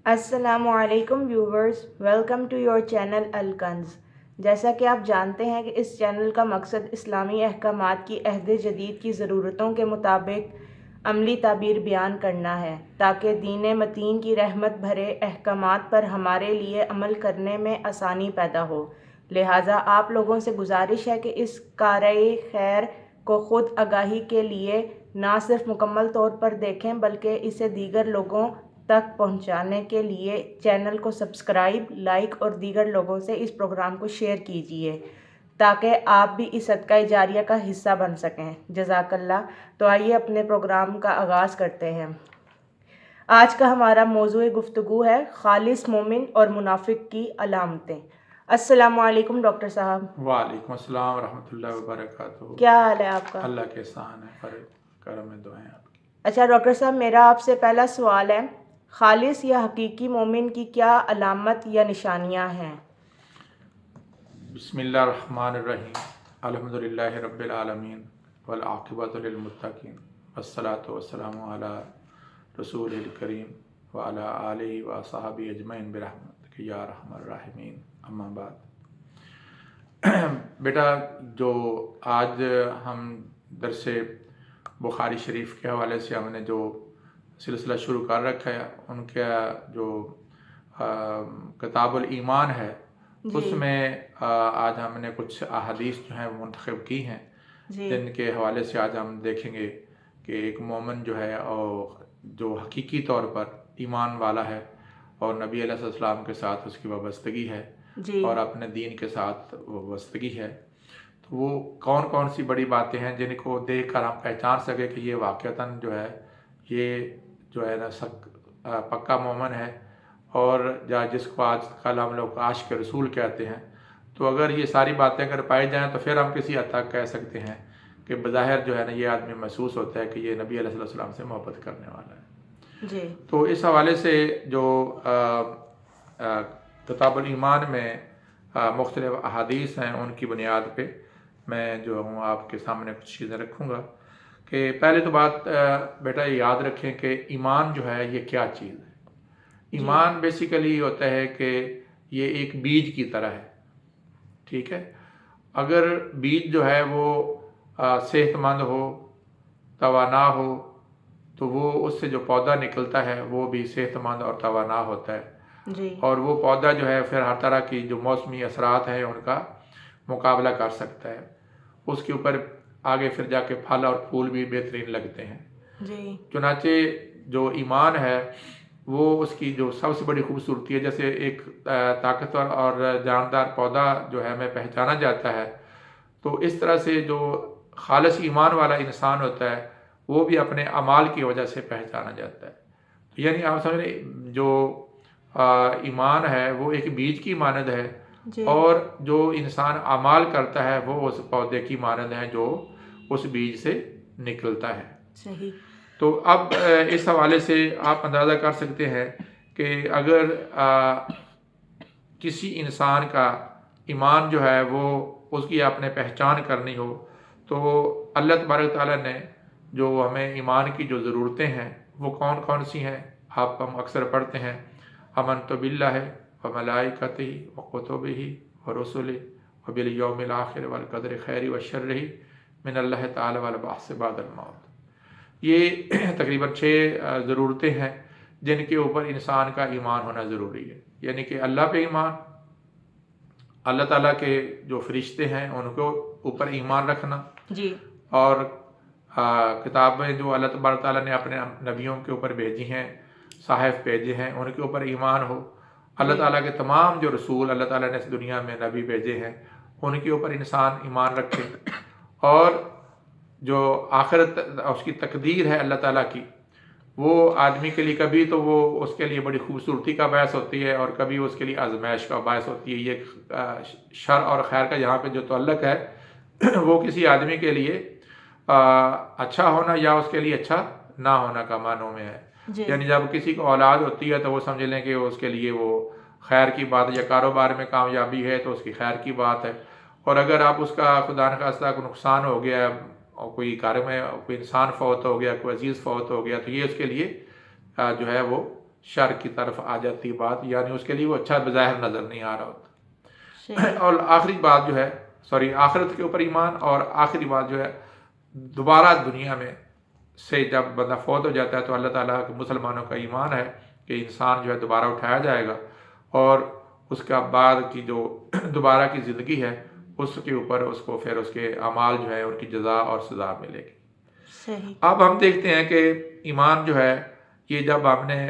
السلام علیکم viewers, welcome to your channel الکنز۔ جیسا کہ آپ جانتے ہیں کہ اس چینل کا مقصد اسلامی احکامات کی عہد جدید کی ضرورتوں کے مطابق عملی تعبیر بیان کرنا ہے، تاکہ دین متین کی رحمت بھرے احکامات پر ہمارے لیے عمل کرنے میں آسانی پیدا ہو۔ لہٰذا آپ لوگوں سے گزارش ہے کہ اس کارِ خیر کو خود آگاہی کے لیے نہ صرف مکمل طور پر دیکھیں بلکہ اسے دیگر لوگوں تک پہنچانے کے لیے چینل کو سبسکرائب، لائک اور دیگر لوگوں سے اس پروگرام کو شیئر کیجیے تاکہ آپ بھی اس صدقہ جاریہ کا حصہ بن سکیں۔ جزاک اللہ۔ تو آئیے اپنے پروگرام کا آغاز کرتے ہیں۔ آج کا ہمارا موضوع گفتگو ہے خالص مومن اور منافق کی علامتیں۔ السلام علیکم ڈاکٹر صاحب۔ وعلیکم السلام ورحمۃ اللہ وبرکاتہ۔ کیا حال ہے آپ کا؟ اللہ کے احسان ہے، کرم دعائیں آپ کی۔ اچھا ڈاکٹر صاحب، میرا آپ سے پہلا سوال ہے، خالص یا حقیقی مومن کی کیا علامت یا نشانیاں ہیں؟ بسم اللہ الرحمن الرحیم، الحمد للہ رب العالمین والعاقبۃ للمتقین والصلاۃ والسلام علی رسول الکریم وعلی آلہ وصحبہ اجمعین برحمتک یا ارحم الراحمین، اما بعد۔ بیٹا، جو آج ہم درس بخاری شریف کے حوالے سے ہم نے جو سلسلہ شروع کر رکھا ہے، ان کا جو کتاب الایمان ہے، اس میں آج ہم نے کچھ احادیث جو ہیں منتخب کی ہیں، جن کے حوالے سے آج ہم دیکھیں گے کہ ایک مومن جو ہے اور جو حقیقی طور پر ایمان والا ہے اور نبی علیہ السلام کے ساتھ اس کی وابستگی ہے اور اپنے دین کے ساتھ وابستگی ہے، تو وہ کون کون سی بڑی باتیں ہیں جن کو دیکھ کر ہم پہچان سکے کہ یہ واقعتاً جو ہے، یہ جو ہے نا پکا مومن ہے، اور جس کو آج کل ہم لوگ عاشق رسول کہتے ہیں۔ تو اگر یہ ساری باتیں اگر پائی جائیں تو پھر ہم کسی حد تک کہہ سکتے ہیں کہ بظاہر جو ہے نا یہ آدمی محسوس ہوتا ہے کہ یہ نبی علیہ السلام سے محبت کرنے والا ہے۔ تو اس حوالے سے جو کتاب الایمان میں مختلف احادیث ہیں، ان کی بنیاد پہ میں جو ہوں آپ کے سامنے کچھ چیزیں رکھوں گا کہ پہلے تو بات بیٹا یہ یاد رکھیں کہ ایمان جو ہے یہ کیا چیز ہے۔ ایمان بیسیکلی ہوتا ہے کہ یہ ایک بیج کی طرح ہے، ٹھیک ہے۔ اگر بیج جو ہے وہ صحت مند ہو، توانا ہو، تو وہ اس سے جو پودا نکلتا ہے وہ بھی صحت مند اور توانا ہوتا ہے، اور وہ پودا جو ہے پھر ہر طرح کی جو موسمی اثرات ہیں ان کا مقابلہ کر سکتا ہے، اس کے اوپر آگے پھر جا کے پھل اور پھول بھی بہترین لگتے ہیں۔ چنانچہ جو ایمان ہے وہ اس کی جو سب سے بڑی خوبصورتی ہے، جیسے ایک طاقتور اور جاندار پودا جو ہے ہمیں پہچانا جاتا ہے، تو اس طرح سے جو خالص ایمان والا انسان ہوتا ہے وہ بھی اپنے اعمال کی وجہ سے پہچانا جاتا ہے۔ یعنی آپ سمجھیں جو ایمان ہے وہ ایک بیج کی مانند ہے، اور جو انسان اعمال کرتا ہے وہ اس پودے کی مانند ہے جو اس بیج سے نکلتا ہے۔ صحیح۔ تو اب اس حوالے سے آپ اندازہ کر سکتے ہیں کہ اگر کسی انسان کا ایمان جو ہے وہ اس کی آپ نے پہچان کرنی ہو، تو اللہ تبارک تعالیٰ نے جو ہمیں ایمان کی جو ضرورتیں ہیں وہ کون کون سی ہیں، آپ ہم اکثر پڑھتے ہیں، آمنت باللہ وملائکتہ وکتبہ ورسلہ وبالیوم الآخر والقدر خیر وشرہ من اللہ تعالی والبعث بعد الموت۔ یہ تقریباً 6 ضرورتیں ہیں جن کے اوپر انسان کا ایمان ہونا ضروری ہے، یعنی کہ اللہ پہ ایمان، اللہ تعالیٰ کے جو فرشتے ہیں ان کو اوپر ایمان رکھنا، اور کتابیں جو اللہ تبارک تعالیٰ نے اپنے نبیوں کے اوپر بھیجی ہیں، صحائف بھیجے ہیں، ان کے اوپر ایمان ہو۔ اللہ تعالیٰ کے تمام جو رسول اللہ تعالیٰ نے اس دنیا میں نبی بھیجے ہیں ان کے اوپر انسان ایمان رکھے، اور جو آخرت اس کی تقدیر ہے اللہ تعالیٰ کی، وہ آدمی کے لیے کبھی تو وہ اس کے لیے بڑی خوبصورتی کا باعث ہوتی ہے اور کبھی اس کے لیے آزمائش کا باعث ہوتی ہے۔ یہ شر اور خیر کا یہاں پہ جو تعلق ہے وہ کسی آدمی کے لیے اچھا ہونا یا اس کے لیے اچھا نہ ہونا کا معنوں میں ہے۔ یعنی جب کسی کو اولاد ہوتی ہے تو وہ سمجھ لیں کہ اس کے لیے وہ خیر کی بات، یا کاروبار میں کامیابی ہے تو اس کی خیر کی بات ہے، اور اگر آپ اس کا خدا نخواستہ کو نقصان ہو گیا اور کوئی گھر میں کوئی انسان فوت ہو گیا، کوئی عزیز فوت ہو گیا، تو یہ اس کے لیے جو ہے وہ شر کی طرف آ جاتی بات، یعنی اس کے لیے وہ اچھا بظاہر نظر نہیں آ رہا ہوتا۔ صحیح۔ اور آخری بات جو ہے آخرت کے اوپر ایمان، اور آخری بات جو ہے دوبارہ دنیا میں سے جب بندہ فوت ہو جاتا ہے تو اللہ تعالیٰ کے مسلمانوں کا ایمان ہے کہ انسان جو ہے دوبارہ اٹھایا جائے گا، اور اس کا بعد کی جو دوبارہ کی زندگی ہے اس کے اوپر اس کو پھر اس کے اعمال جو ہے ان کی جزا اور سزا ملے گی۔ صحیح۔ اب ہم دیکھتے ہیں کہ ایمان جو ہے یہ جب ہم نے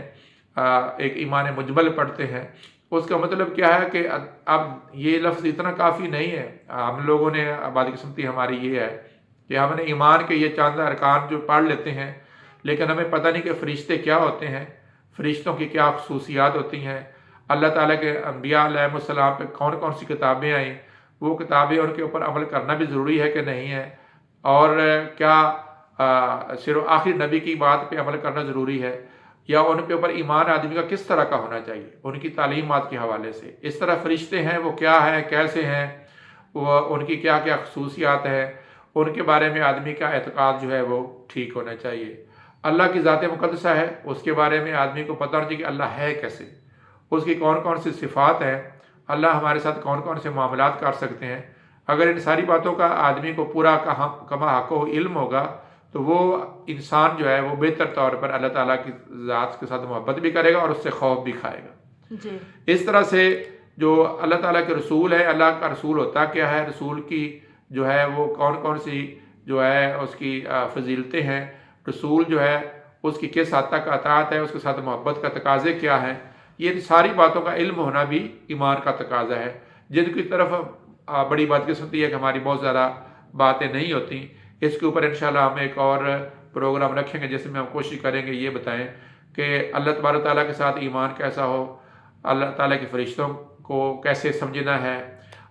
ایک ایمان مجمل پڑھتے ہیں، اس کا مطلب کیا ہے کہ اب یہ لفظ اتنا کافی نہیں ہے۔ ہم لوگوں نے بدقسمتی ہماری یہ ہے کہ ہم نے ایمان کے یہ چاند ارکان جو پڑھ لیتے ہیں، لیکن ہمیں پتہ نہیں کہ فرشتے کیا ہوتے ہیں، فرشتوں کی کیا خصوصیات ہوتی ہیں، اللہ تعالیٰ کے انبیاء علیہ السلام پہ کون کون سی کتابیں آئیں، وہ کتابیں ان کے اوپر عمل کرنا بھی ضروری ہے کہ نہیں ہے، اور کیا صرف آخری نبی کی بات پہ عمل کرنا ضروری ہے، یا ان کے اوپر ایمان آدمی کا کس طرح کا ہونا چاہیے ان کی تعلیمات کے حوالے سے۔ اس طرح فرشتے ہیں وہ کیا ہیں، کیسے ہیں، وہ ان کی کیا کیا خصوصیات ہیں، ان کے بارے میں آدمی کا اعتقاد جو ہے وہ ٹھیک ہونا چاہیے۔ اللہ کی ذات مقدسہ ہے، اس کے بارے میں آدمی کو پتہ ہونا چاہیے کہ اللہ ہے کیسے، اس کی کون کون سی صفات ہیں، اللہ ہمارے ساتھ کون کون سے معاملات کر سکتے ہیں۔ اگر ان ساری باتوں کا آدمی کو پورا کما حق و علم ہوگا تو وہ انسان جو ہے وہ بہتر طور پر اللہ تعالیٰ کی ذات کے ساتھ محبت بھی کرے گا اور اس سے خوف بھی کھائے گا۔ جی۔ اس طرح سے جو اللہ تعالیٰ کے رسول ہے، اللہ کا رسول ہوتا کیا ہے، رسول کی جو ہے وہ کون کون سی جو ہے اس کی فضیلتیں ہیں، رسول جو ہے اس کی کس حد تک اطاعت ہے، اس کے ساتھ محبت کا تقاضے کیا ہیں، یہ ساری باتوں کا علم ہونا بھی ایمان کا تقاضا ہے، جن کی طرف بڑی بدقسمتی ہے کہ ہماری بہت زیادہ باتیں نہیں ہوتی۔ اس کے اوپر انشاءاللہ ہم ایک اور پروگرام رکھیں گے جس میں ہم کوشش کریں گے یہ بتائیں کہ اللہ تبارک تعالیٰ کے ساتھ ایمان کیسا ہو، اللہ تعالیٰ کے فرشتوں کو کیسے سمجھنا ہے،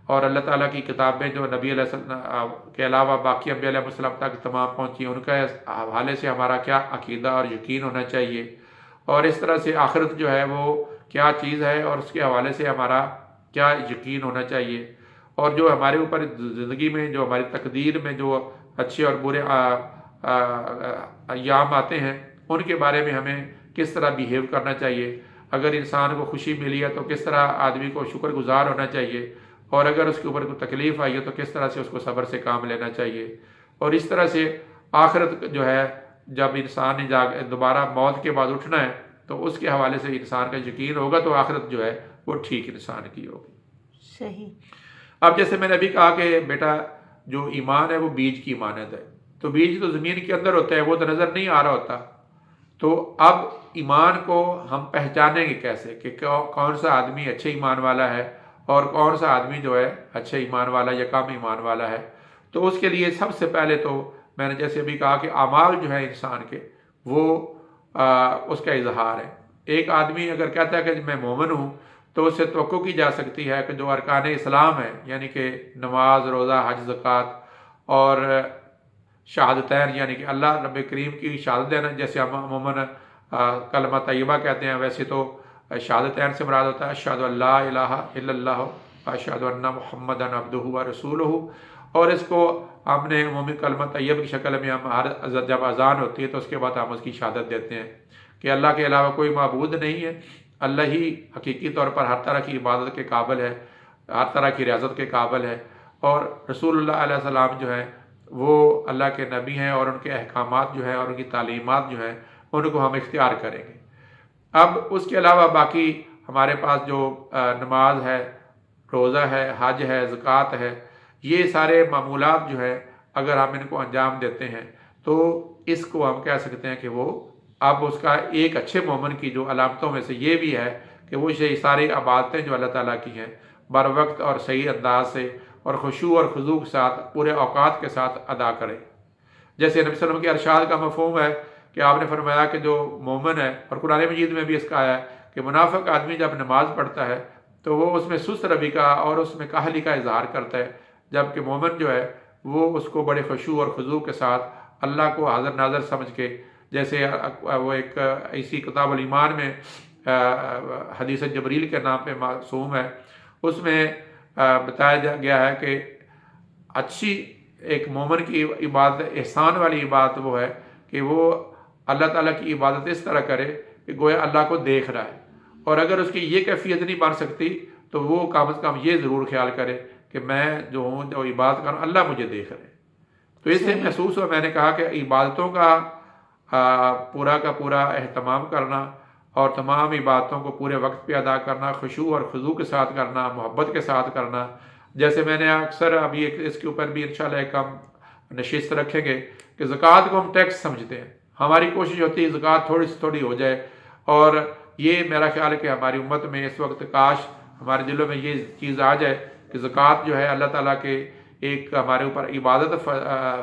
اور اللہ تعالیٰ کی کتابیں جو نبی علیہ السلام کے علاوہ باقی انبیاء علیہ السلام تک تمام پہنچی ہیں، ان کے حوالے سے ہمارا کیا عقیدہ اور یقین ہونا چاہیے، اور اس طرح سے آخرت جو ہے وہ کیا چیز ہے اور اس کے حوالے سے ہمارا کیا یقین ہونا چاہیے، اور جو ہمارے اوپر زندگی میں جو ہماری تقدیر میں جو اچھے اور برے ایام آتے ہیں ان کے بارے میں ہمیں کس طرح بیہیو کرنا چاہیے۔ اگر انسان کو خوشی ملی ہے تو کس طرح آدمی کو شکر گزار ہونا چاہیے، اور اگر اس کے اوپر کوئی تکلیف آئی ہے تو کس طرح سے اس کو صبر سے کام لینا چاہیے، اور اس طرح سے آخرت جو ہے جب انسان نے دوبارہ موت کے بعد اٹھنا ہے تو اس کے حوالے سے انسان کا یقین ہوگا تو آخرت جو ہے وہ ٹھیک انسان کی ہوگی۔ صحیح۔ اب جیسے میں نے ابھی کہا کہ بیٹا جو ایمان ہے وہ بیج کی مانند ہے، تو بیج تو زمین کے اندر ہوتا ہے، وہ تو نظر نہیں آ رہا ہوتا، تو اب ایمان کو ہم پہچانیں گے کیسے کہ کون سا آدمی اچھے ایمان والا ہے اور کون سا آدمی جو ہے اچھے ایمان والا یا کم ایمان والا ہے۔ تو اس کے لیے سب سے پہلے تو میں نے جیسے ابھی کہا کہ اعمال جو ہے انسان کے وہ اس کا اظہار ہے۔ ایک آدمی اگر کہتا ہے کہ میں مومن ہوں تو اس سے توقع کی جا سکتی ہے کہ جو ارکان اسلام ہے، یعنی کہ نماز، روزہ، حج، زکوٰۃ اور شہادتین، یعنی کہ اللہ رب کریم کی شہادت دینا، جیسے ہم عموماً کلمہ طیبہ کہتے ہیں، ویسے تو شہادتین سے مراد ہوتا ہے اشہد ان لا الہ الا اللہ اشہد ان محمدا عبدہ و رسولہ، اور اس کو ہم نے عمومی کلمہ طیب کی شکل میں ہم جب اذان ہوتی ہے تو اس کے بعد ہم اس کی شہادت دیتے ہیں کہ اللہ کے علاوہ کوئی معبود نہیں ہے، اللہ ہی حقیقی طور پر ہر طرح کی عبادت کے قابل ہے، ہر طرح کی ریاضت کے قابل ہے، اور رسول اللہ علیہ السلام جو ہے وہ اللہ کے نبی ہیں، اور ان کے احکامات جو ہیں اور ان کی تعلیمات جو ہیں ان کو ہم اختیار کریں گے۔ اب اس کے علاوہ باقی ہمارے پاس جو نماز ہے، روزہ ہے، حج ہے، زکوٰۃ ہے، یہ سارے معمولات جو ہے اگر ہم ان کو انجام دیتے ہیں تو اس کو ہم کہہ سکتے ہیں کہ وہ اب اس کا ایک اچھے مومن کی جو علامتوں میں سے یہ بھی ہے کہ وہ یہ ساری عبادتیں جو اللہ تعالیٰ کی ہیں بر وقت اور صحیح انداز سے اور خشوع اور خضوع کے ساتھ پورے اوقات کے ساتھ ادا کرے۔ جیسے نبی صلی اللہ علیہ وسلم کے ارشاد کا مفہوم ہے کہ آپ نے فرمایا کہ جو مومن ہے، اور قرآن مجید میں بھی اس کا آیا ہے کہ منافق آدمی جب نماز پڑھتا ہے تو وہ اس میں سست روی کا اور اس میں کاہلی کا اظہار کرتا ہے، جبکہ مومن جو ہے وہ اس کو بڑے خشوع اور خضوع کے ساتھ اللہ کو حاضر ناظر سمجھ کے، جیسے وہ ایک اسی کتاب الایمان میں حدیث جبریل کے نام پہ موسوم ہے، اس میں بتایا گیا ہے کہ اچھی ایک مومن کی عبادت، احسان والی عبادت وہ ہے کہ وہ اللہ تعالیٰ کی عبادت اس طرح کرے کہ گویا اللہ کو دیکھ رہا ہے، اور اگر اس کی یہ کیفیت نہیں بن سکتی تو وہ کم از کم یہ ضرور خیال کرے کہ میں جو ہوں جو عبادت کروں اللہ مجھے دیکھ رہے۔ تو اس سے صحیح۔ محسوس ہوا، میں نے کہا کہ عبادتوں کا پورا کا پورا اہتمام کرنا اور تمام عبادتوں کو پورے وقت پہ ادا کرنا، خشوع اور خضوع کے ساتھ کرنا، محبت کے ساتھ کرنا، جیسے میں نے اکثر ابھی اس کے اوپر بھی انشاءاللہ ایک ہم نشست رکھیں گے کہ زکوٰۃ کو ہم ٹیکس سمجھتے ہیں، ہماری کوشش ہوتی ہے زکوٰۃ تھوڑی سی تھوڑی ہو جائے، اور یہ میرا خیال ہے کہ ہماری امت میں اس وقت کاش ہمارے دلوں میں یہ چیز آ جائے کہ زکوٰۃ جو ہے اللہ تعالیٰ کے ایک ہمارے اوپر عبادت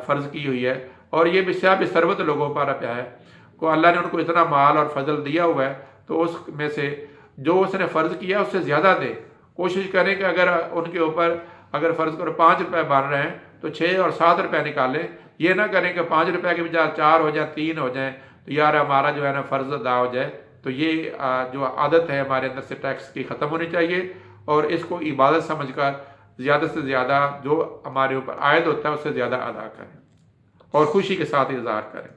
فرض کی ہوئی ہے، اور یہ بسیار ثروت لوگوں پر ہے کو اللہ نے ان کو اتنا مال اور فضل دیا ہوا ہے، تو اس میں سے جو اس نے فرض کیا اس سے زیادہ دے۔ کوشش کریں کہ اگر ان کے اوپر اگر فرض کرو 5 روپے بن رہے ہیں تو 6 اور 7 روپے نکالیں، یہ نہ کریں کہ 5 روپے کے بجائے 4 ہو جائیں، 3 ہو جائیں، تو یار ہمارا جو ہے نا فرض ادا ہو جائے۔ تو یہ جو عادت ہے ہمارے اندر سے ٹیکس کی ختم ہونی چاہیے، اور اس کو عبادت سمجھ کر زیادہ سے زیادہ جو ہمارے اوپر عائد ہوتا ہے اس سے زیادہ ادا کریں اور خوشی کے ساتھ اظہار کریں۔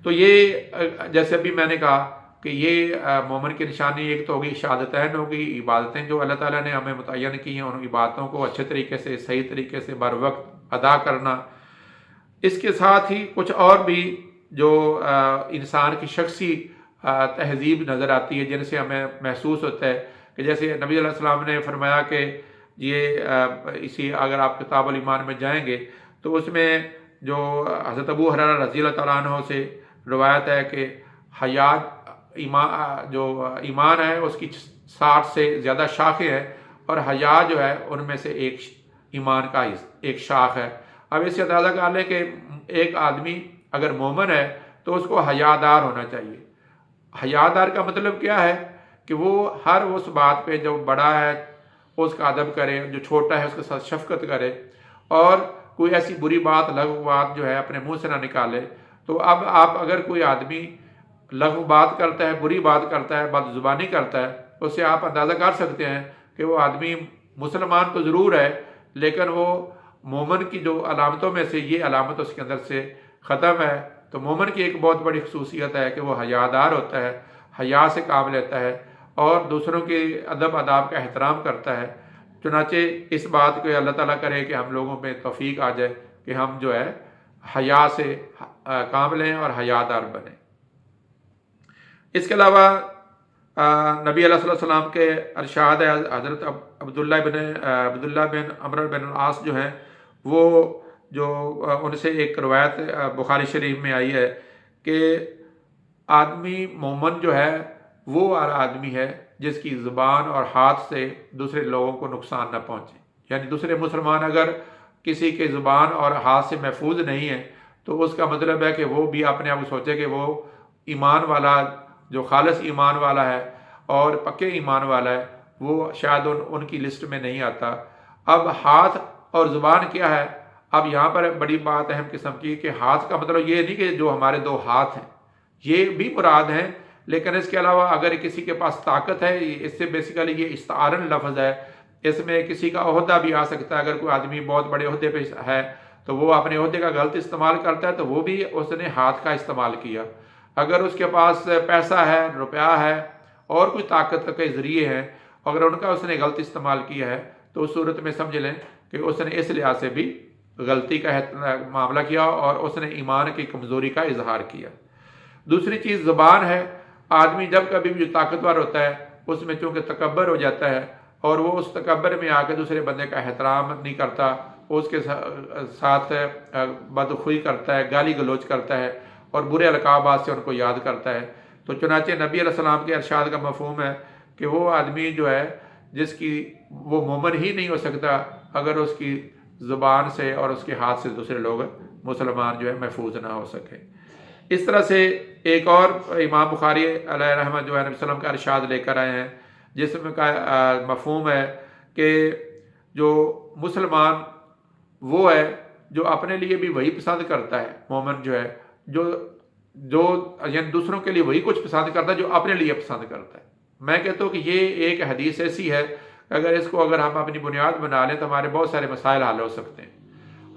تو یہ جیسے ابھی میں نے کہا کہ یہ مومن کی نشانی ایک تو ہوگی شہادتین ہوگی، عبادتیں جو اللہ تعالیٰ نے ہمیں متعین کی ہیں ان عبادتوں کو اچھے طریقے سے صحیح طریقے سے بر وقت ادا کرنا۔ اس کے ساتھ ہی کچھ اور بھی جو انسان کی شخصی تہذیب نظر آتی ہے جن سے ہمیں محسوس ہوتا ہے کہ جیسے نبی علیہ السلام نے فرمایا کہ یہ اسی اگر آپ کتاب الایمان میں جائیں گے تو اس میں جو حضرت ابو ہریرہ رضی اللہ تعالیٰ عنہ سے روایت ہے کہ جو ایمان ہے اس کی 60 سے زیادہ شاخیں ہیں، اور حیا جو ہے ان میں سے ایک ایمان کا ایک شاخ ہے۔ اب اس سے اندازہ کر لیں کہ ایک آدمی اگر مومن ہے تو اس کو حیادار ہونا چاہیے۔ حیادار کا مطلب کیا ہے کہ وہ ہر اس بات پہ جو بڑا ہے اس کا ادب کرے، جو چھوٹا ہے اس کے ساتھ شفقت کرے، اور کوئی ایسی بری بات لغو بات جو ہے اپنے منہ سے نہ نکالے۔ تو اب آپ اگر کوئی آدمی لغو بات کرتا ہے، بری بات کرتا ہے، بد زبانی کرتا ہے، اس سے آپ اندازہ کر سکتے ہیں کہ وہ آدمی مسلمان تو ضرور ہے لیکن وہ مومن کی جو علامتوں میں سے یہ علامت اس کے اندر سے ختم ہے۔ تو مومن کی ایک بہت بڑی خصوصیت ہے کہ وہ حیادار ہوتا ہے، حیا سے کام لیتا ہے اور دوسروں کے ادب آداب کا احترام کرتا ہے۔ چنانچہ اس بات کو اللہ تعالیٰ کرے کہ ہم لوگوں میں توفیق آ جائے کہ ہم جو ہے حیا سے کام لیں اور حیادار بنیں۔ اس کے علاوہ نبی علیہ السلام کے ارشاد ہے، حضرت عبداللہ بن عمرو بن العاص جو ہیں وہ جو ان سے ایک روایت بخاری شریف میں آئی ہے کہ آدمی مومن جو ہے وہ آدمی ہے جس کی زبان اور ہاتھ سے دوسرے لوگوں کو نقصان نہ پہنچے، یعنی دوسرے مسلمان اگر کسی کے زبان اور ہاتھ سے محفوظ نہیں ہے تو اس کا مطلب ہے کہ وہ بھی اپنے آپ کو سوچے کہ وہ ایمان والا جو خالص ایمان والا ہے اور پکے ایمان والا ہے وہ شاید ان کی لسٹ میں نہیں آتا۔ اب ہاتھ اور زبان کیا ہے؟ اب یہاں پر بڑی بات اہم قسم کی کہ ہاتھ کا مطلب یہ نہیں کہ جو ہمارے 2 ہاتھ ہیں، یہ بھی مراد ہیں، لیکن اس کے علاوہ اگر کسی کے پاس طاقت ہے، اس سے بیسیکلی یہ استعارن لفظ ہے، اس میں کسی کا عہدہ بھی آ سکتا ہے۔ اگر کوئی آدمی بہت بڑے عہدے پہ ہے تو وہ اپنے عہدے کا غلط استعمال کرتا ہے تو وہ بھی اس نے ہاتھ کا استعمال کیا۔ اگر اس کے پاس پیسہ ہے، روپیہ ہے اور کوئی طاقت کے ذریعے ہیں، اگر ان کا اس نے غلط استعمال کیا ہے تو اس صورت میں سمجھ لیں کہ اس نے اس لحاظ سے بھی غلطی کا معاملہ کیا اور اس نے ایمان کی کمزوری کا اظہار کیا۔ دوسری چیز زبان ہے۔ آدمی جب کبھی بھی جو طاقتور ہوتا ہے اس میں چونکہ تکبر ہو جاتا ہے اور وہ اس تکبر میں آ کے دوسرے بندے کا احترام نہیں کرتا، اس کے ساتھ بدخوئی کرتا ہے، گالی گلوچ کرتا ہے اور برے القابات سے ان کو یاد کرتا ہے۔ تو چنانچہ نبی علیہ السلام کے ارشاد کا مفہوم ہے کہ وہ آدمی جو ہے جس کی وہ مومن ہی نہیں ہو سکتا اگر اس کی زبان سے اور اس کے ہاتھ سے دوسرے لوگ مسلمان جو ہے محفوظ نہ ہو سکے۔ اس طرح سے ایک اور امام بخاری علیہ رحمۃ جو ہے نبی صلی اللہ علیہ وسلم کا ارشاد لے کر آئے ہیں جس میں کا مفہوم ہے کہ جو مسلمان وہ ہے جو اپنے لیے بھی وہی پسند کرتا ہے، مومن جو ہے جو یعنی دوسروں کے لیے وہی کچھ پسند کرتا ہے جو اپنے لیے پسند کرتا ہے۔ میں کہتا ہوں کہ یہ ایک حدیث ایسی ہے کہ اگر ہم اپنی بنیاد بنا لیں تو ہمارے بہت سارے مسائل حل ہو سکتے ہیں۔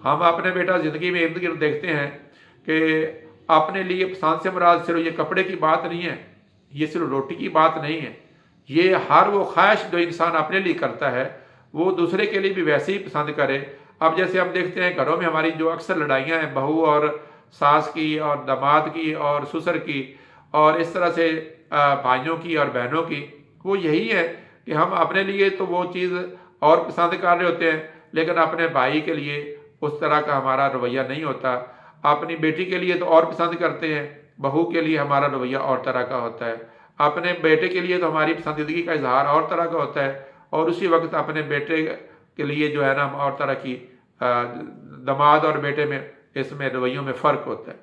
ہم اپنے بیٹا زندگی میں ارد گرد دیکھتے ہیں کہ اپنے لیے پسند سے مراد صرف یہ کپڑے کی بات نہیں ہے، یہ صرف روٹی کی بات نہیں ہے، یہ ہر وہ خواہش جو انسان اپنے لیے کرتا ہے وہ دوسرے کے لیے بھی ویسے ہی پسند کرے۔ اب جیسے ہم دیکھتے ہیں گھروں میں ہماری جو اکثر لڑائیاں ہیں بہو اور ساس کی اور داماد کی اور سسر کی اور اس طرح سے بھائیوں کی اور بہنوں کی، وہ یہی ہے کہ ہم اپنے لیے تو وہ چیز اور پسند کر رہے ہوتے ہیں لیکن اپنے بھائی کے لیے اس طرح کا ہمارا رویہ نہیں ہوتا، اپنی بیٹی کے لیے تو اور پسند کرتے ہیں، بہو کے لیے ہمارا رویہ اور طرح کا ہوتا ہے، اپنے بیٹے کے لیے تو ہماری پسندیدگی کا اظہار اور طرح کا ہوتا ہے، اور اسی وقت اپنے بیٹے کے لیے جو ہے نا ہم اور طرح کی داماد اور بیٹے میں اس میں رویوں میں فرق ہوتا ہے۔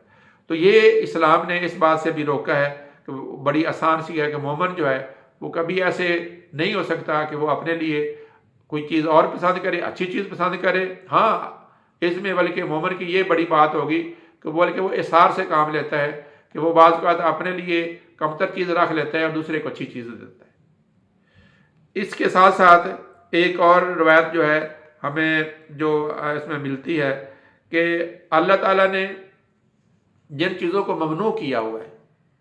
تو یہ اسلام نے اس بات سے بھی روکا ہے کہ بڑی آسان سی ہے کہ مومن جو ہے وہ کبھی ایسے نہیں ہو سکتا کہ وہ اپنے لیے کوئی چیز اور پسند کرے، اچھی چیز پسند کرے۔ ہاں اس میں بلکہ مومن کی یہ بڑی بات ہوگی کہ بلکہ وہ اصرار سے کام لیتا ہے کہ وہ بعض اوقات اپنے لیے کمتر چیز رکھ لیتا ہے اور دوسرے کو اچھی چیز دیتا ہے۔ اس کے ساتھ ساتھ ایک اور روایت جو ہے ہمیں جو اس میں ملتی ہے کہ اللہ تعالیٰ نے جن چیزوں کو ممنوع کیا ہوا ہے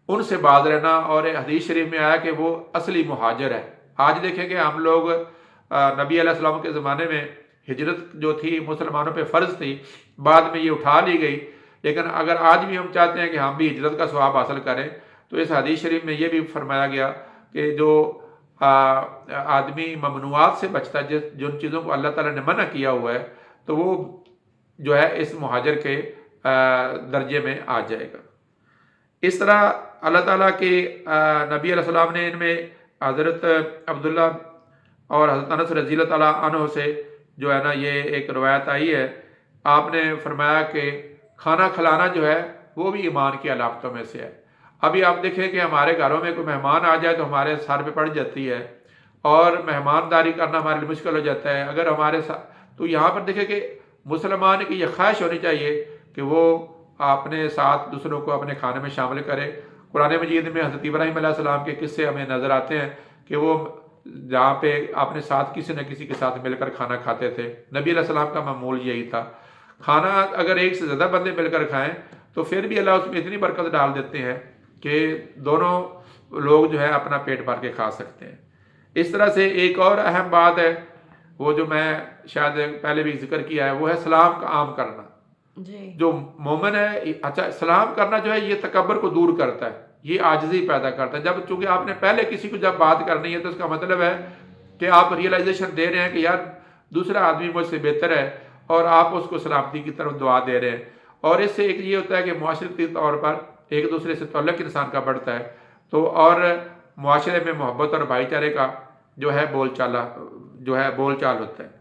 ان سے باز رہنا، اور حدیث شریف میں آیا کہ وہ اصلی مہاجر ہے۔ آج دیکھیں کہ ہم لوگ نبی علیہ السلام کے زمانے میں ہجرت جو تھی مسلمانوں پہ فرض تھی، بعد میں یہ اٹھا لی گئی، لیکن اگر آج بھی ہم چاہتے ہیں کہ ہم بھی ہجرت کا ثواب حاصل کریں تو اس حدیث شریف میں یہ بھی فرمایا گیا کہ جو آدمی ممنوعات سے بچتا ہے، جن چیزوں کو اللہ تعالیٰ نے منع کیا ہوا ہے، تو وہ جو ہے اس مہاجر کے درجے میں آ جائے گا۔ اس طرح اللہ تعالیٰ کے نبی علیہ السلام نے ان میں حضرت عبداللہ اور حضرت انس رضی اللہ تعالیٰ عنہ سے جو ہے نا یہ ایک روایت آئی ہے، آپ نے فرمایا کہ کھانا کھلانا جو ہے وہ بھی ایمان کی علامتوں میں سے ہے۔ ابھی آپ دیکھیں کہ ہمارے گھروں میں کوئی مہمان آ جائے تو ہمارے سر پہ پڑ جاتی ہے اور مہمانداری کرنا ہمارے لیے مشکل ہو جاتا ہے۔ اگر ہمارے تو یہاں پر دیکھیں کہ مسلمان کی یہ خواہش ہونی چاہیے کہ وہ اپنے ساتھ دوسروں کو اپنے کھانے میں شامل کرے۔ قرآن مجید میں حضرت ابراہیم علیہ السلام کے قصے ہمیں نظر آتے ہیں کہ وہ جہاں پہ اپنے ساتھ کسی نہ کسی کے ساتھ مل کر کھانا کھاتے تھے۔ نبی علیہ السلام کا معمول یہی تھا، کھانا اگر ایک سے زیادہ بندے مل کر کھائیں تو پھر بھی اللہ اس میں اتنی برکت ڈال دیتے ہیں کہ دونوں لوگ جو ہے اپنا پیٹ بھر کے کھا سکتے ہیں۔ اس طرح سے ایک اور اہم بات ہے وہ جو میں شاید پہلے بھی ذکر کیا ہے، وہ ہے سلام کا عام کرنا۔ جی جو مومن ہے، اچھا سلام کرنا جو ہے یہ تکبر کو دور کرتا ہے، یہ عاجزی پیدا کرتا ہے۔ جب چونکہ آپ نے پہلے کسی کو جب بات کرنی ہے تو اس کا مطلب ہے کہ آپ ریئلائزیشن دے رہے ہیں کہ یار دوسرا آدمی مجھ سے بہتر ہے اور آپ اس کو سلامتی کی طرف دعا دے رہے ہیں، اور اس سے ایک یہ ہوتا ہے کہ معاشرتی طور پر ایک دوسرے سے تعلق انسان کا بڑھتا ہے، تو اور معاشرے میں محبت اور بھائی چارے کا جو ہے بول چال ہوتا ہے۔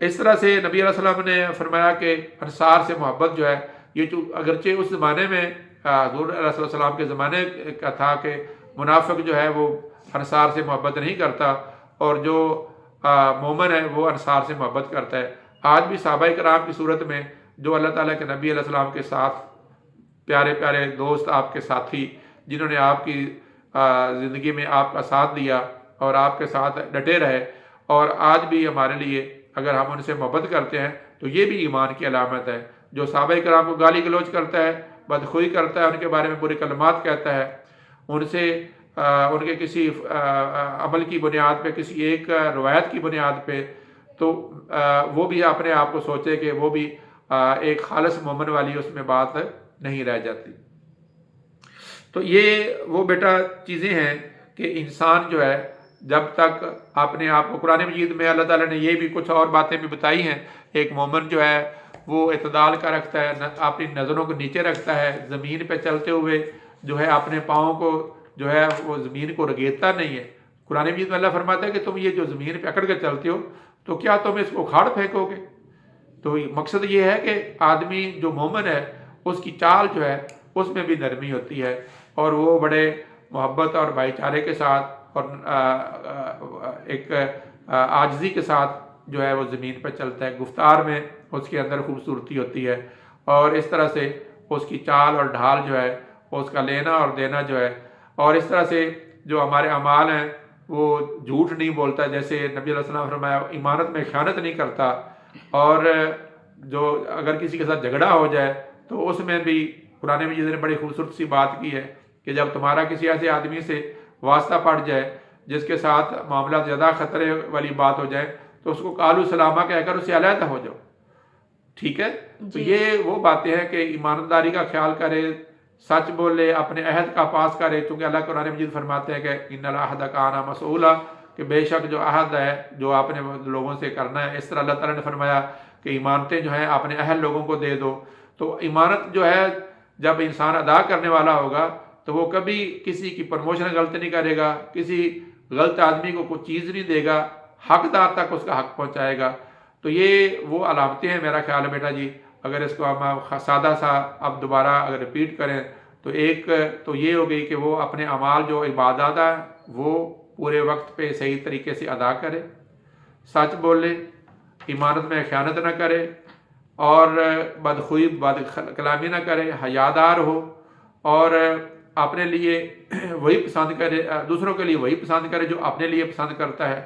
اس طرح سے نبی علیہ السلام نے فرمایا کہ انصار سے محبت جو ہے یہ جو اگرچہ اس زمانے میں حضور علیہ السلام کے زمانے کا تھا کہ منافق جو ہے وہ انصار سے محبت نہیں کرتا اور جو مومن ہے وہ انصار سے محبت کرتا ہے۔ آج بھی صحابہ کرام کی صورت میں جو اللہ تعالیٰ کے نبی علیہ السلام کے ساتھ پیارے پیارے دوست، آپ کے ساتھی، جنہوں نے آپ کی زندگی میں آپ کا ساتھ دیا اور آپ کے ساتھ ڈٹے رہے، اور آج بھی ہمارے لیے اگر ہم ان سے محبت کرتے ہیں تو یہ بھی ایمان کی علامت ہے۔ جو صحابہ کرام کو گالی گلوچ کرتا ہے، بدخوئی کرتا ہے، ان کے بارے میں برے کلمات کہتا ہے، ان سے ان کے کسی عمل کی بنیاد پہ، کسی ایک روایت کی بنیاد پہ، تو وہ بھی اپنے آپ کو سوچے کہ وہ بھی ایک خالص مومن والی اس میں بات نہیں رہ جاتی۔ تو یہ وہ بیٹا چیزیں ہیں کہ انسان جو ہے جب تک اپنے آپ کو، قرآن مجید میں اللہ تعالیٰ نے یہ بھی کچھ اور باتیں بھی بتائی ہیں، ایک مومن جو ہے وہ اعتدال کا رکھتا ہے، اپنی نظروں کو نیچے رکھتا ہے، زمین پہ چلتے ہوئے جو ہے اپنے پاؤں کو جو ہے وہ زمین کو رگیدتا نہیں ہے۔ قرآن مجید میں اللہ فرماتا ہے کہ تم یہ جو زمین پہ اکڑ کے چلتے ہو تو کیا تم اس کو اکھاڑ پھینکو گے؟ تو مقصد یہ ہے کہ آدمی جو مومن ہے اس کی چال جو ہے اس میں بھی نرمی ہوتی ہے، اور وہ بڑے محبت اور بھائی چارے کے ساتھ اور ایک عاجزی کے ساتھ جو ہے وہ زمین پر چلتا ہے۔ گفتار میں اس کے اندر خوبصورتی ہوتی ہے، اور اس طرح سے اس کی چال اور ڈھال جو ہے اس کا لینا اور دینا جو ہے، اور اس طرح سے جو ہمارے اعمال ہیں وہ جھوٹ نہیں بولتا، جیسے نبی علیہ السلام نے فرمایا امانت میں خیانت نہیں کرتا، اور جو اگر کسی کے ساتھ جھگڑا ہو جائے تو اس میں بھی قرآن مجید نے بڑی خوبصورت سی بات کی ہے کہ جب تمہارا کسی ایسے آدمی سے واسطہ پڑ جائے جس کے ساتھ معاملات زیادہ خطرے والی بات ہو جائے تو اس کو قالوا سلاما کہہ کر اسے علیحدہ ہو جاؤ، ٹھیک ہے؟ تو یہ وہ باتیں ہیں کہ ایمانداری کا خیال کرے، سچ بولے، اپنے عہد کا پاس کرے، کیونکہ اللہ قرآن مجید فرماتے ہیں کہ ان العہد کان مسئولا، کہ بے شک جو عہد ہے جو آپ نے لوگوں سے کرنا ہے، اس طرح اللہ تعالیٰ نے فرمایا کہ ایمانتیں جو ہیں اپنے اہل لوگوں کو دے دو۔ تو ایمانت جو ہے جب انسان ادا کرنے والا ہوگا تو وہ کبھی کسی کی پروموشن غلط نہیں کرے گا، کسی غلط آدمی کو کوئی چیز نہیں دے گا، حقدار تک اس کا حق پہنچائے گا۔ تو یہ وہ علامتیں ہیں میرا خیال ہے بیٹا جی، اگر اس کو ہم سادہ سا اب دوبارہ اگر ریپیٹ کریں تو ایک تو یہ ہو گئی کہ وہ اپنے اعمال جو عبادات ہیں وہ پورے وقت پہ صحیح طریقے سے ادا کرے، سچ بولے، ایمانت میں خیانت نہ کرے، اور بدخوئی بد کلامی نہ کرے، حیادار ہو، اور اپنے لیے وہی پسند کرے، دوسروں کے لیے وہی پسند کرے جو اپنے لیے پسند کرتا ہے،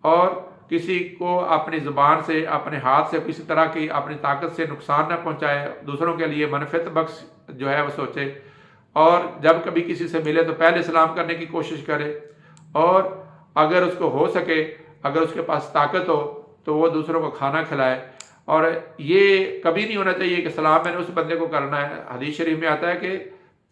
اور کسی کو اپنی زبان سے اپنے ہاتھ سے کسی طرح کی اپنی طاقت سے نقصان نہ پہنچائے، دوسروں کے لیے منفعت بخش جو ہے وہ سوچے، اور جب کبھی کسی سے ملے تو پہلے سلام کرنے کی کوشش کرے، اور اگر اس کو ہو سکے، اگر اس کے پاس طاقت ہو تو وہ دوسروں کو کھانا کھلائے۔ اور یہ کبھی نہیں ہونا چاہیے کہ سلام میں نے اس بندے کو کرنا ہے، حدیث شریف میں آتا ہے کہ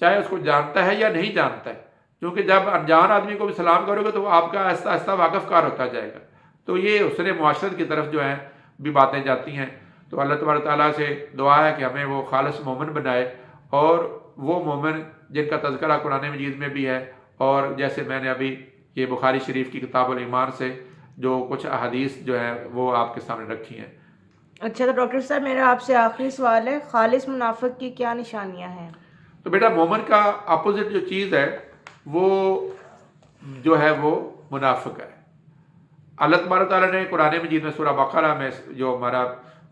چاہے اس کو جانتا ہے یا نہیں جانتا ہے، کیونکہ جب انجان آدمی کو بھی سلام کرو گے تو وہ آپ کا آہستہ آہستہ واقف کار ہوتا جائے گا۔ تو یہ حسن معاشرت کی طرف جو ہیں بھی باتیں جاتی ہیں۔ تو اللہ تبارک تعالیٰ سے دعا ہے کہ ہمیں وہ خالص مومن بنائے، اور وہ مومن جن کا تذکرہ قرآن مجید میں بھی ہے، اور جیسے میں نے ابھی یہ بخاری شریف کی کتاب الایمان سے جو کچھ احادیث جو ہیں وہ آپ کے سامنے رکھی ہیں۔ اچھا، تو ڈاکٹر صاحب میرا آپ سے آخری سوال ہے، خالص منافق کی کیا نشانیاں ہیں؟ تو بیٹا مومن کا اپوزٹ جو چیز ہے وہ جو ہے وہ منافق ہے۔ اللہ تبارک تعالیٰ نے قرآن مجید میں سورہ بقرہ میں جو ہمارا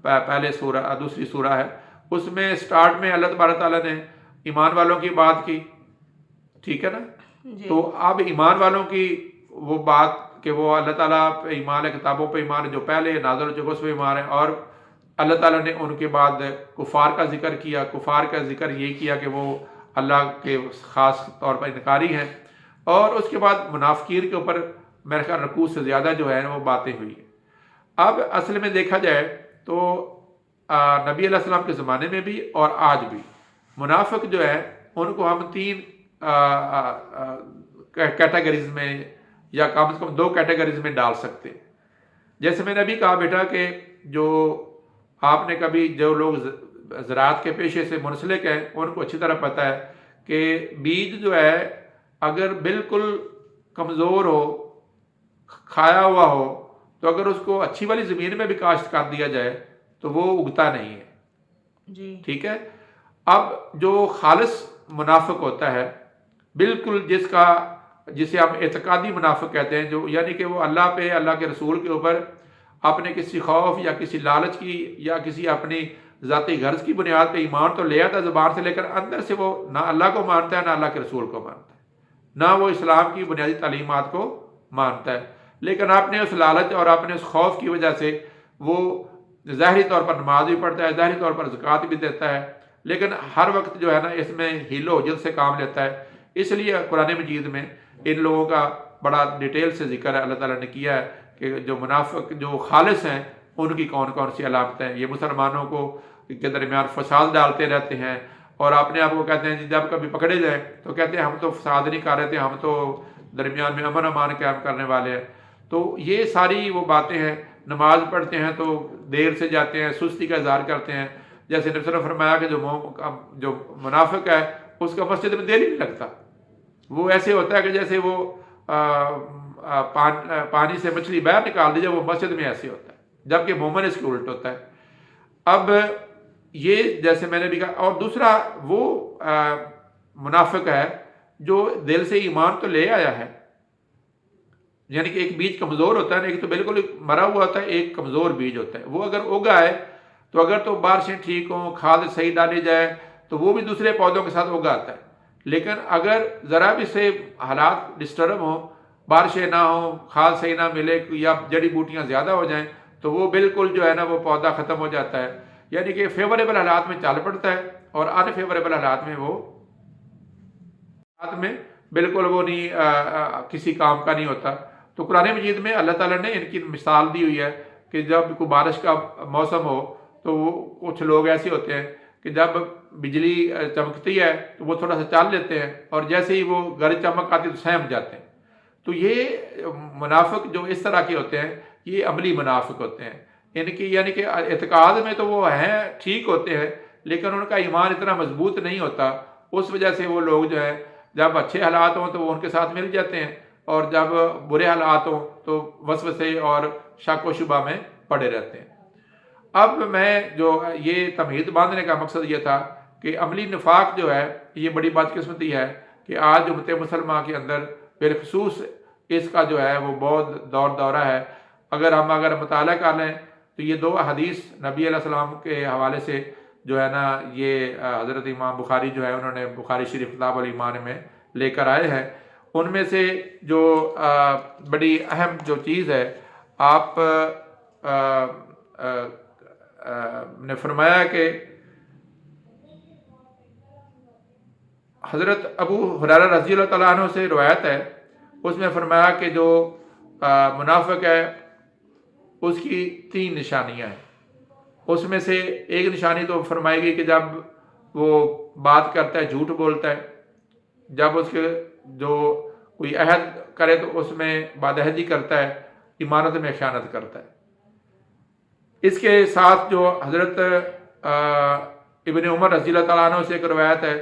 پہلے سورہ دوسری سورہ ہے اس میں سٹارٹ میں اللہ تبارک تعالیٰ نے ایمان والوں کی بات کی، ٹھیک ہے نا؟ تو اب ایمان والوں کی وہ بات کہ وہ اللہ تعالیٰ پہ ایمان ہے، کتابوں پہ ایمان ہے جو پہلے نازل ہو چکے اس پہ ایمان ہے، اور اللہ تعالیٰ نے ان کے بعد کفار کا ذکر کیا۔ کفار کا ذکر یہ کیا کہ وہ اللہ کے خاص طور پر انکاری ہیں، اور اس کے بعد منافقین کے اوپر میرے خیال رکوع سے زیادہ جو ہے وہ باتیں ہوئی ہیں۔ اب اصل میں دیکھا جائے تو نبی علیہ السلام کے زمانے میں بھی اور آج بھی منافق جو ہے ان کو ہم تین کیٹیگریز میں یا کم سے کم دو کیٹیگریز میں ڈال سکتے ہیں۔ جیسے میں نے ابھی کہا بیٹا کہ جو آپ نے کبھی جو لوگ زراعت کے پیشے سے منسلک ہیں ان کو اچھی طرح پتہ ہے کہ بیج جو ہے اگر بالکل کمزور ہو، کھایا ہوا ہو، تو اگر اس کو اچھی والی زمین میں بھی کاشت کر دیا جائے تو وہ اگتا نہیں ہے، جی ٹھیک ہے؟ اب جو خالص منافق ہوتا ہے بالکل جسے ہم اعتقادی منافق کہتے ہیں، جو یعنی کہ وہ اللہ پہ، اللہ کے رسول کے اوپر اپنے کسی خوف یا کسی لالچ کی یا کسی اپنی ذاتی غرض کی بنیاد پہ ایمان تو لے آتا زبان سے، لیکن اندر سے وہ نہ اللہ کو مانتا ہے نہ اللہ کے رسول کو مانتا ہے، نہ وہ اسلام کی بنیادی تعلیمات کو مانتا ہے، لیکن اپنے اس لالچ اور اپنے اس خوف کی وجہ سے وہ ظاہری طور پر نماز بھی پڑھتا ہے، ظاہری طور پر زکوٰۃ بھی دیتا ہے، لیکن ہر وقت جو ہے نا اس میں حیل و حجت سے کام لیتا ہے۔ اس لیے قرآن مجید میں ان لوگوں کا بڑا ڈیٹیل سے ذکر ہے، اللہ تعالیٰ نے کیا ہے کہ جو منافق جو خالص ہیں ان کی کون کون سی علامتیں ہیں۔ یہ مسلمانوں کو کے درمیان فساد ڈالتے رہتے ہیں، اور اپنے آپ کو کہتے ہیں جب کبھی پکڑے جائیں تو کہتے ہیں ہم تو فساد نہیں کر رہے تھے، ہم تو درمیان میں امن امان قائم کرنے والے ہیں۔ تو یہ ساری وہ باتیں ہیں۔ نماز پڑھتے ہیں تو دیر سے جاتے ہیں، سستی کا اظہار کرتے ہیں، جیسے نبی صلی اللہ علیہ وسلم نے فرمایا کہ جو منافق ہے اس کا مسجد میں دل ہی نہیں لگتا، وہ ایسے ہوتا ہے کہ جیسے وہ پانی سے مچھلی باہر نکال دی جائے، وہ مسجد میں ایسے ہوتا ہے، جبکہ مومن اس کے الٹ ہوتا ہے۔ اب یہ جیسے میں نے بھی کہا، اور دوسرا وہ منافق ہے جو دل سے ایمان تو لے آیا ہے، یعنی کہ ایک بیج کمزور ہوتا ہے نا، ایک تو بالکل مرا ہوا ہوتا ہے، ایک کمزور بیج ہوتا ہے، وہ اگر اگا ہے تو اگر تو بارشیں ٹھیک ہوں، کھاد صحیح ڈالی جائے تو وہ بھی دوسرے پودوں کے ساتھ اگا آتا ہے، لیکن اگر ذرا بھی سے حالات ڈسٹرب ہوں، بارشیں نہ ہوں، کھاد صحیح نہ ملے یا جڑی بوٹیاں زیادہ ہو جائیں تو وہ بالکل جو ہے نا وہ پودا ختم ہو جاتا ہے، یعنی کہ فیوریبل حالات میں چل پڑتا ہے اور انفیوریبل حالات میں وہ بالکل وہ نہیں کسی کام کا نہیں ہوتا۔ تو قرآن مجید میں اللہ تعالیٰ نے ان کی مثال دی ہوئی ہے کہ جب کوئی بارش کا موسم ہو تو وہ کچھ لوگ ایسے ہوتے ہیں کہ جب بجلی چمکتی ہے تو وہ تھوڑا سا چل لیتے ہیں، اور جیسے ہی وہ گرج چمک آتی تو سہم جاتے ہیں۔ تو یہ منافق جو اس طرح کے ہوتے ہیں یہ عملی منافق ہوتے ہیں۔ ان کی یعنی کہ اعتقاد میں تو وہ ہیں ٹھیک ہوتے ہیں، لیکن ان کا ایمان اتنا مضبوط نہیں ہوتا، اس وجہ سے وہ لوگ جو ہے جب اچھے حالات ہوں تو وہ ان کے ساتھ مل جاتے ہیں، اور جب برے حالات ہوں تو وسوسے اور شک و شبہ میں پڑے رہتے ہیں۔ اب میں جو یہ تمہید باندھنے کا مقصد یہ تھا کہ عملی نفاق جو ہے یہ بڑی بدقسمتی ہے کہ آج امت مسلمہ کے اندر بالخصوص اس کا جو ہے وہ بہت دورہ ہے۔ اگر مطالعہ کر لیں تو یہ 2 حدیث نبی علیہ السلام کے حوالے سے جو ہے نا یہ حضرت امام بخاری جو ہے انہوں نے بخاری شریف کتاب الایمان میں لے کر آئے ہیں۔ ان میں سے جو بڑی اہم جو چیز ہے، آپ نے فرمایا کہ حضرت ابو ہریرہ رضی اللہ تعالیٰ عنہ سے روایت ہے، اس میں فرمایا کہ جو منافق ہے اس کی 3 نشانیاں ہیں۔ اس میں سے ایک نشانی تو فرمائے گی کہ جب وہ بات کرتا ہے جھوٹ بولتا ہے، جب اس کے جو کوئی عہد کرے تو اس میں بدعہدی کرتا ہے، امانت میں خیانت کرتا ہے۔ اس کے ساتھ جو حضرت ابن عمر رضی اللہ تعالیٰ عنہ سے ایک روایت ہے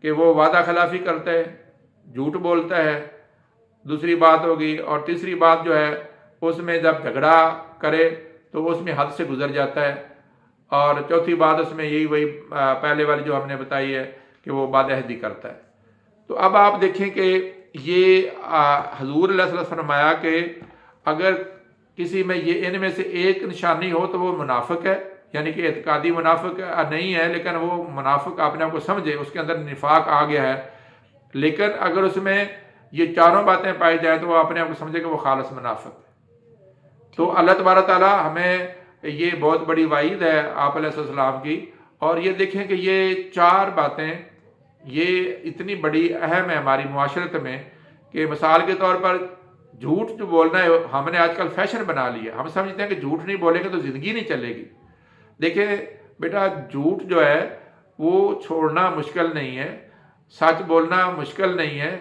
کہ وہ وعدہ خلافی کرتا ہے، جھوٹ بولتا ہے، دوسری بات ہوگی، اور تیسری بات جو ہے اس میں جب جھگڑا کرے تو اس میں حد سے گزر جاتا ہے، اور چوتھی بات اس میں یہی وہی پہلے والی جو ہم نے بتائی ہے کہ وہ بدعہدی کرتا ہے۔ تو اب آپ دیکھیں کہ یہ حضور علیہ السلام فرمایا کہ اگر کسی میں یہ ان میں سے ایک نشانی ہو تو وہ منافق ہے، یعنی کہ اعتقادی منافق نہیں ہے لیکن وہ منافق اپنے آپ کو سمجھے، اس کے اندر نفاق آ گیا ہے، لیکن اگر اس میں یہ چاروں باتیں پائی جائیں تو وہ اپنے آپ کو سمجھے کہ وہ خالص منافق ہے۔ تو اللہ تبارک تعالیٰ ہمیں یہ بہت بڑی وعید ہے آپ علیہ السلام کی، اور یہ دیکھیں کہ یہ 4 باتیں یہ اتنی بڑی اہم ہے ہماری معاشرت میں کہ مثال کے طور پر جھوٹ جو بولنا ہے ہم نے آج کل فیشن بنا لیا، ہم سمجھتے ہیں کہ جھوٹ نہیں بولیں گے تو زندگی نہیں چلے گی۔ دیکھیں بیٹا، جھوٹ جو ہے وہ چھوڑنا مشکل نہیں ہے، سچ بولنا مشکل نہیں ہے،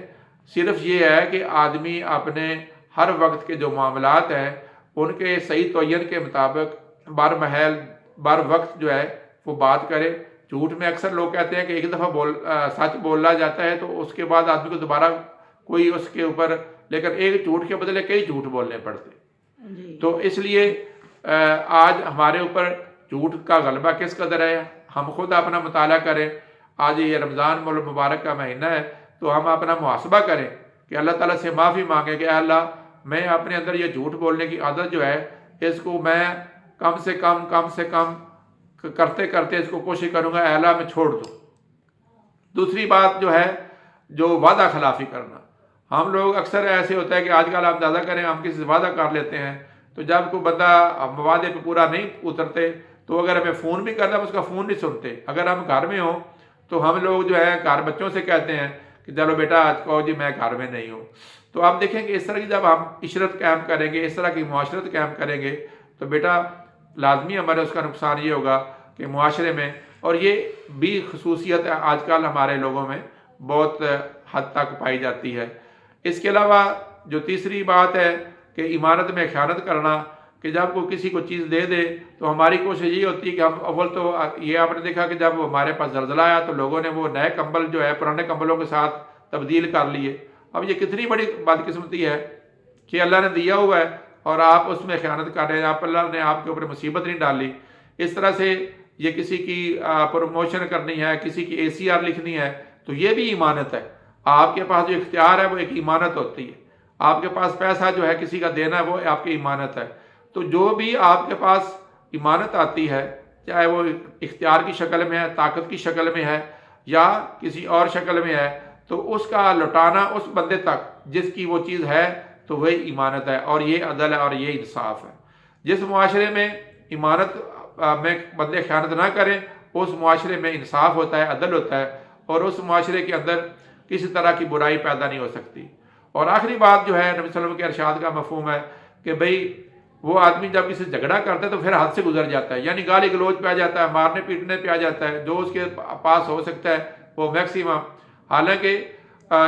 صرف یہ ہے کہ آدمی اپنے ہر وقت کے جو معاملات ہیں ان کے صحیح تعین کے مطابق بر وقت جو ہے وہ بات کرے۔ جھوٹ میں اکثر لوگ کہتے ہیں کہ ایک دفعہ سچ بولا جاتا ہے تو اس کے بعد آدمی کو دوبارہ کوئی اس کے اوپر، لیکن ایک جھوٹ کے بدلے کئی جھوٹ بولنے پڑتے۔ تو اس لیے آج ہمارے اوپر جھوٹ کا غلبہ کس قدر ہے، ہم خود اپنا مطالعہ کریں۔ آج یہ رمضان مبارک کا مہینہ ہے تو ہم اپنا محاسبہ کریں کہ اللہ تعالیٰ سے معافی مانگیں کہ اے اللہ، میں اپنے اندر یہ جھوٹ بولنے کی عادت جو ہے اس کو میں کم سے کم کرتے کرتے اس کو کوشش کروں گا، اے اللہ میں چھوڑ دوں۔ دوسری بات جو ہے جو وعدہ خلافی کرنا، ہم لوگ اکثر ایسے ہوتا ہے کہ آج کل آپ اندازہ کریں ہم کسی سے وعدہ کر لیتے ہیں تو جب کوئی بندہ وعدے پہ پورا نہیں اترتے تو اگر ہمیں فون بھی کرنا ہم اس کا فون نہیں سنتے۔ اگر ہم گھر میں ہوں تو ہم لوگ جو ہے گھر بچوں سے کہتے ہیں کہ چلو بیٹا آج کہو جی میں گھر میں نہیں ہوں۔ تو آپ دیکھیں کہ اس طرح کی جب ہم عشرت قائم کریں گے، اس طرح کی معاشرت قائم کریں گے تو بیٹا لازمی ہمارے اس کا نقصان یہ ہوگا کہ معاشرے میں، اور یہ بھی خصوصیت آج کل ہمارے لوگوں میں بہت حد تک پائی جاتی ہے۔ اس کے علاوہ جو تیسری بات ہے کہ ایمانت میں خیانت کرنا، کہ جب کوئی کسی کو چیز دے دے تو ہماری کوشش یہ ہوتی ہے کہ ہم اول تو یہ آپ نے دیکھا کہ جب ہمارے پاس زلزلہ آیا تو لوگوں نے وہ نئے کمبل جو ہے پرانے کمبلوں کے ساتھ تبدیل کر لیے۔ اب یہ کتنی بڑی بدقسمتی ہے کہ اللہ نے دیا ہوا ہے اور آپ اس میں خیانت کر رہے ہیں، اللہ نے آپ کے اوپر مصیبت نہیں ڈالی۔ اس طرح سے یہ کسی کی پروموشن کرنی ہے، کسی کی ACR لکھنی ہے تو یہ بھی ایمانت ہے۔ آپ کے پاس جو اختیار ہے وہ ایک ایمانت ہوتی ہے، آپ کے پاس پیسہ جو ہے کسی کا دینا ہے وہ آپ کی ایمانت ہے۔ تو جو بھی آپ کے پاس ایمانت آتی ہے، چاہے وہ اختیار کی شکل میں ہے، طاقت کی شکل میں ہے یا کسی اور شکل میں ہے، تو اس کا لوٹانا اس بندے تک جس کی وہ چیز ہے تو وہی ایمانت ہے، اور یہ عدل ہے اور یہ انصاف ہے۔ جس معاشرے میں ایمانت میں بندے خیانت نہ کریں اس معاشرے میں انصاف ہوتا ہے، عدل ہوتا ہے، اور اس معاشرے کے اندر کسی طرح کی برائی پیدا نہیں ہو سکتی۔ اور آخری بات جو ہے نبی صلی اللہ علیہ وسلم کے ارشاد کا مفہوم ہے کہ بھئی وہ آدمی جب کسی سے جھگڑا کرتا ہے تو پھر حد سے گزر جاتا ہے، یعنی گالی گلوچ پہ آ جاتا ہے، مارنے پیٹنے پہ آ جاتا ہے، جو اس کے پاس ہو سکتا ہے وہ میکسیمم۔ حالانکہ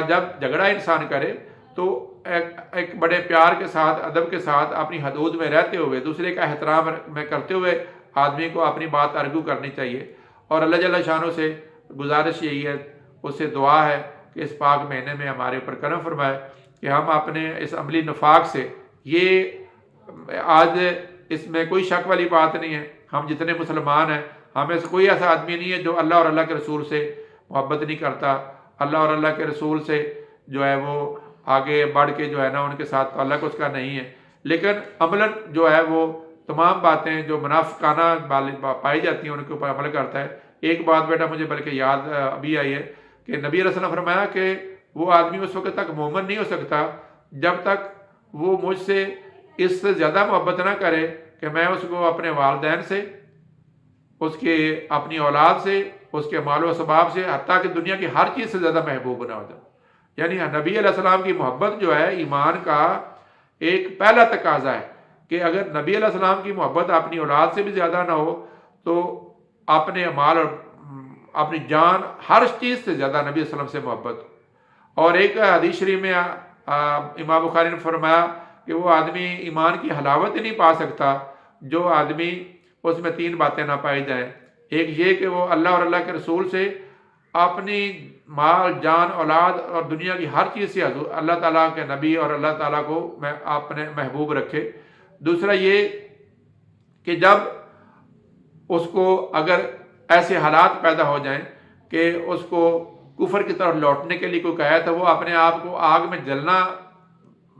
جب جھگڑا انسان کرے تو ایک بڑے پیار کے ساتھ، ادب کے ساتھ، اپنی حدود میں رہتے ہوئے، دوسرے کا احترام میں کرتے ہوئے آدمی کو اپنی بات ارگو کرنی چاہیے۔ اور اللہ جل شانہ سے گزارش یہی ہے، اس سے دعا ہے کہ اس پاک مہینے میں ہمارے اوپر کرم فرمائے کہ ہم اپنے اس عملی نفاق سے، یہ آج اس میں کوئی شک والی بات نہیں ہے، ہم جتنے مسلمان ہیں ہمیں سے کوئی ایسا آدمی نہیں ہے جو اللہ اور اللہ کے رسول سے محبت نہیں کرتا، اللہ اور اللہ کے رسول سے جو ہے وہ آگے بڑھ کے جو ہے نا ان کے ساتھ تعلق اس کا نہیں ہے، لیکن عملاً جو ہے وہ تمام باتیں جو منافقانہ پائی جاتی ہیں ان کے اوپر عمل کرتا ہے۔ ایک بات بیٹا مجھے بلکہ یاد ابھی آئی ہے کہ نبی علیہ السلام نے فرمایا کہ وہ آدمی اس وقت تک مومن نہیں ہو سکتا جب تک وہ مجھ سے اس سے زیادہ محبت نہ کرے کہ میں اس کو اپنے والدین سے، اس کے اپنی اولاد سے، اس کے مال و اسباب سے، حتیٰ کہ دنیا کی ہر چیز سے زیادہ محبوب نہ ہو جائے۔ یعنی نبی علیہ السلام کی محبت جو ہے ایمان کا ایک پہلا تقاضا ہے کہ اگر نبی علیہ السلام کی محبت اپنی اولاد سے بھی زیادہ نہ ہو تو اپنے مال اور اپنی جان، ہر چیز سے زیادہ نبی علیہ السلام سے محبت۔ اور ایک حدیث شریف میں امام بخاری نے فرمایا کہ وہ آدمی ایمان کی حلاوت ہی نہیں پا سکتا جو آدمی اس میں تین باتیں نہ پائی جائیں۔ ایک یہ کہ وہ اللہ اور اللہ کے رسول سے اپنی مال، جان، اولاد اور دنیا کی ہر چیز سے اللہ تعالیٰ کے نبی اور اللہ تعالیٰ کو اپنے محبوب رکھے۔ دوسرا یہ کہ جب اس کو اگر ایسے حالات پیدا ہو جائیں کہ اس کو کفر کی طرف لوٹنے کے لیے کوئی کہے تو وہ اپنے آپ کو آگ میں جلنا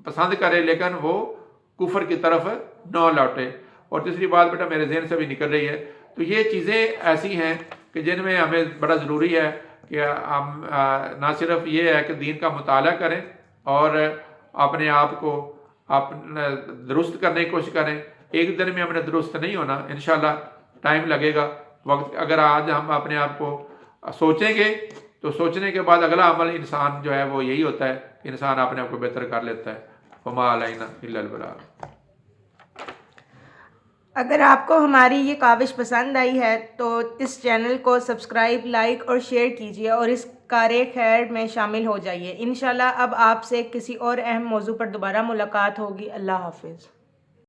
پسند کرے لیکن وہ کفر کی طرف نہ لوٹے۔ اور تیسری بات بیٹا میرے ذہن سے بھی نکل رہی ہے، تو یہ چیزیں ایسی ہیں کہ جن میں ہمیں بڑا ضروری ہے کہ ہم نہ صرف یہ ہے کہ دین کا مطالعہ کریں اور اپنے آپ کو درست کرنے کی کوشش کریں۔ ایک دن میں ہم نے درست نہیں ہونا، انشاءاللہ ٹائم لگے گا، وقت۔ اگر آج ہم اپنے آپ کو سوچیں گے تو سوچنے کے بعد اگلا عمل انسان جو ہے وہ یہی ہوتا ہے کہ انسان اپنے آپ کو بہتر کر لیتا ہے۔ وما علینا الا البلاغ۔ اگر آپ کو ہماری یہ کاوش پسند آئی ہے تو اس چینل کو سبسکرائب، لائک اور شیئر کیجیے اور اس کار خیر میں شامل ہو جائیے۔ انشاءاللہ اب آپ سے کسی اور اہم موضوع پر دوبارہ ملاقات ہوگی۔ اللہ حافظ۔